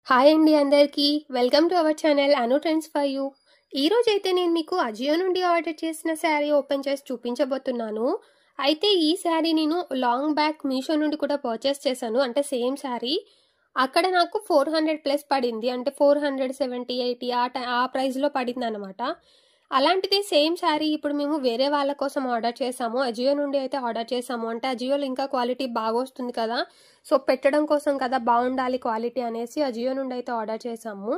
Hi అండి అందరికీ welcome to our channel Anu trends for you. ఈ రోజు అయితే నేను మీకు అజియో నుండి ఆర్డర్ చేసిన శారీ ఓపెన్ చేసి చూపించబోతున్నాను. అయితే ఈ శారీ నేను లాంగ్ బ్యాక్ మీషో నుండి కూడా పర్చేస్ చేశాను, అంటే సేమ్ శారీ. అక్కడ నాకు 400 ప్లస్ పడింది, అంటే 470, 80 ఆ ప్రైస్లో పడింది అనమాట. అలాంటిది సేమ్ శారీ ఇప్పుడు మేము వేరే వాళ్ళ కోసం ఆర్డర్ చేసాము, అజియో నుండి అయితే ఆర్డర్ చేసాము. అంటే అజియోలో ఇంకా క్వాలిటీ బాగా వస్తుంది కదా, సో పెట్టడం కోసం కదా బాగుండాలి క్వాలిటీ అనేసి అజియో నుండి అయితే ఆర్డర్ చేసాము.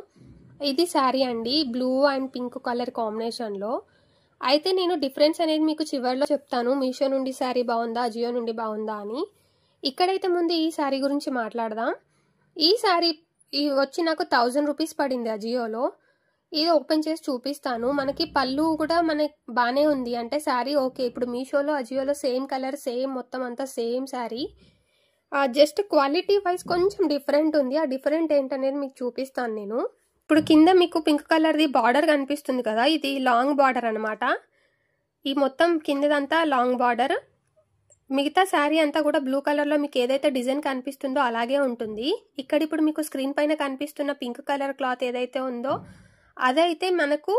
ఇది శారీ అండి, బ్లూ అండ్ పింక్ కలర్ కాంబినేషన్లో. అయితే నేను డిఫరెన్స్ అనేది మీకు చివరిలో చెప్తాను, మీషో నుండి శారీ బాగుందా అజియో నుండి బాగుందా అని. ఇక్కడైతే ముందు ఈ శారీ గురించి మాట్లాడదాం. ఈ శారీ వచ్చి నాకు 1000 రూపీస్ పడింది అజియోలో. ఇది ఓపెన్ చేసి చూపిస్తాను. మనకి పళ్ళు కూడా మనకి బాగానే ఉంది, అంటే శారీ ఓకే. ఇప్పుడు మీషోలో అజియోలో సేమ్ కలర్ సేమ్ మొత్తం అంతా same sari, just quality wise కొంచెం డిఫరెంట్ ఉంది. ఆ డిఫరెంట్ ఏంటనేది మీకు చూపిస్తాను నేను. ఇప్పుడు కింద మీకు పింక్ కలర్ది బార్డర్ కనిపిస్తుంది కదా, ఇది లాంగ్ బార్డర్ అనమాట. ఈ మొత్తం కిందదంతా లాంగ్ బార్డర్, మిగతా శారీ అంతా కూడా బ్లూ కలర్లో మీకు ఏదైతే డిజైన్ కనిపిస్తుందో అలాగే ఉంటుంది. ఇక్కడ ఇప్పుడు మీకు స్క్రీన్ పైన కనిపిస్తున్న పింక్ కలర్ క్లాత్ ఏదైతే ఉందో అదైతే మనకు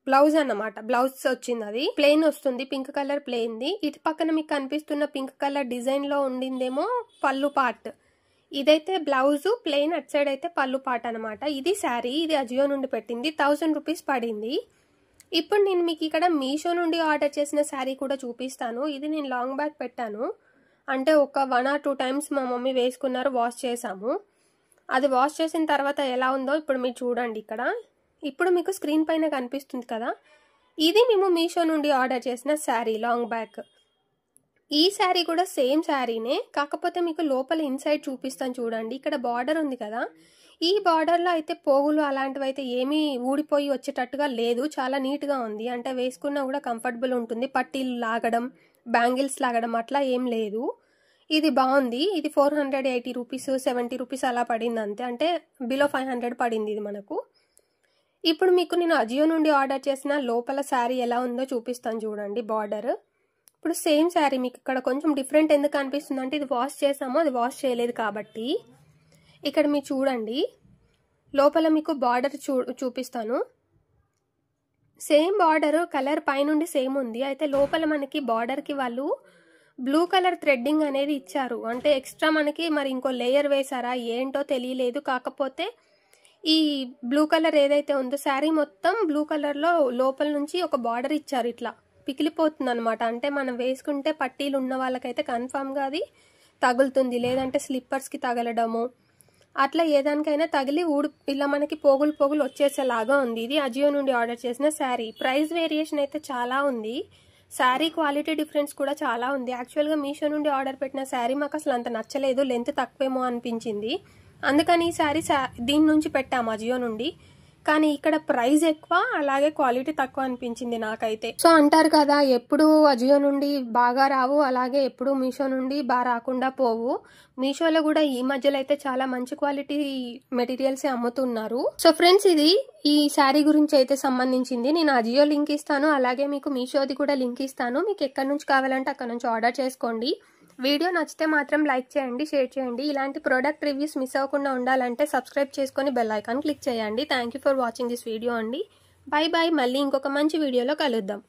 బ్లౌజ్ అన్నమాట. బ్లౌజ్ వచ్చింది, అది ప్లెయిన్ వస్తుంది, పింక్ కలర్ ప్లెయిన్ది. ఇటు పక్కన మీకు కనిపిస్తున్న పింక్ కలర్ డిజైన్ లో ఉండిందేమో పళ్ళు పార్ట్, ఇదైతే బ్లౌజ్ ప్లెయిన్, అటు సైడ్ అయితే పళ్ళు పార్ట్ అనమాట. ఇది శారీ, ఇది అజియో నుండి పెట్టింది, 1000 రూపీస్ పడింది. ఇప్పుడు నేను మీకు ఇక్కడ మీషో నుండి ఆర్డర్ చేసిన శారీ కూడా చూపిస్తాను. ఇది నేను లాంగ్ బ్యాక్ పెట్టాను, అంటే ఒక 1 or 2 టైమ్స్ మా మమ్మీ వేసుకున్నారు, వాష్ చేసాము. అది వాష్ చేసిన తర్వాత ఎలా ఉందో ఇప్పుడు మీరు చూడండి. ఇక్కడ ఇప్పుడు మీకు స్క్రీన్ పైన కనిపిస్తుంది కదా, ఇది మేము మీషో నుండి ఆర్డర్ చేసిన శారీ లాంగ్ బ్యాక్. ఈ శారీ కూడా సేమ్ శారీనే, కాకపోతే మీకు లోపల ఇన్సైడ్ చూపిస్తాను చూడండి. ఇక్కడ బార్డర్ ఉంది కదా, ఈ బార్డర్లో అయితే పోగులు అలాంటివి అయితే ఏమీ ఊడిపోయి వచ్చేటట్టుగా లేదు, చాలా నీట్గా ఉంది. అంటే వేసుకున్నా కూడా కంఫర్టబుల్ ఉంటుంది, పట్టీలు లాగడం బ్యాంగిల్స్ లాగడం అట్లా ఏం లేదు. ఇది బాగుంది. ఇది 480 రూపీస్ 70 రూపీస్ అలా పడింది అంతే, అంటే బిలో 500 పడింది ఇది మనకు. ఇప్పుడు మీకు నేను అజియో నుండి ఆర్డర్ చేసిన లోపల శారీ ఎలా ఉందో చూపిస్తాను చూడండి. బార్డర్ ఇప్పుడు సేమ్ శారీ, మీకు ఇక్కడ కొంచెం డిఫరెంట్ ఎందుకు అనిపిస్తుంది అంటే ఇది వాష్ చేసాము, అది వాష్ చేయలేదు కాబట్టి. ఇక్కడ మీరు చూడండి, లోపల మీకు బార్డర్ చూపిస్తాను. సేమ్ బార్డర్ కలర్ పైనుండి సేమ్ ఉంది, అయితే లోపల మనకి బార్డర్కి వాళ్ళు బ్లూ కలర్ థ్రెడ్డింగ్ అనేది ఇచ్చారు. అంటే ఎక్స్ట్రా మనకి మరి ఇంకో లేయర్ వేసారా ఏంటో తెలియలేదు. కాకపోతే ఈ బ్లూ కలర్ ఏదైతే ఉందో శారీ మొత్తం బ్లూ కలర్లో లోపల నుంచి ఒక బార్డర్ ఇచ్చారు, ఇట్లా పికిలిపోతుంది అనమాట. అంటే మనం వేసుకుంటే పట్టీలు ఉన్న వాళ్ళకైతే కన్ఫామ్గా అది తగులుతుంది, లేదంటే స్లిప్పర్స్కి తగలడము అట్లా ఏదానికైనా తగిలి ఇలా మనకి పోగులు పోగులు వచ్చేసేలాగా ఉంది. ఇది అజియో నుండి ఆర్డర్ చేసిన శారీ. ప్రైస్ వేరియేషన్ అయితే చాలా ఉంది, శారీ క్వాలిటీ డిఫరెన్స్ కూడా చాలా ఉంది. యాక్చువల్గా మీషో నుండి ఆర్డర్ పెట్టిన శారీ మాకు అసలు అంత నచ్చలేదు, లెంత్ తక్కువేమో అనిపించింది. అందుకని ఈ శారీ దీని నుంచి పెట్టాము అజియో నుండి, కానీ ఇక్కడ ప్రైస్ ఎక్కువ అలాగే క్వాలిటీ తక్కువ అనిపించింది నాకైతే. సో అంటారు కదా, ఎప్పుడు అజియో నుండి బాగా రావు, అలాగే ఎప్పుడు మీషో నుండి బాగా రాకుండా పోవు. మీషోలో కూడా ఈ మధ్యలో అయితే చాలా మంచి క్వాలిటీ మెటీరియల్స్ అమ్ముతున్నారు. సో ఫ్రెండ్స్, ఇది ఈ శారీ గురించి అయితే సంబంధించింది. నేను అజియో లింక్ ఇస్తాను, అలాగే మీకు మీషోది కూడా లింక్ ఇస్తాను. మీకు ఎక్కడి నుంచి కావాలంటే అక్కడ నుంచి ఆర్డర్ చేసుకోండి. వీడియో నచ్చితే మాత్రం లైక్ చేయండి, షేర్ చేయండి. ఇలాంటి ప్రోడక్ట్ రివ్యూస్ మిస్ అవ్వకుండా ఉండాలంటే సబ్స్క్రైబ్ చేసుకొని బెల్ ఐకాన్ క్లిక్ చేయండి. Thank you for watching this video అండి. బై బాయ్, మళ్ళీ ఇంకొక మంచి వీడియోలో కలుద్దాం.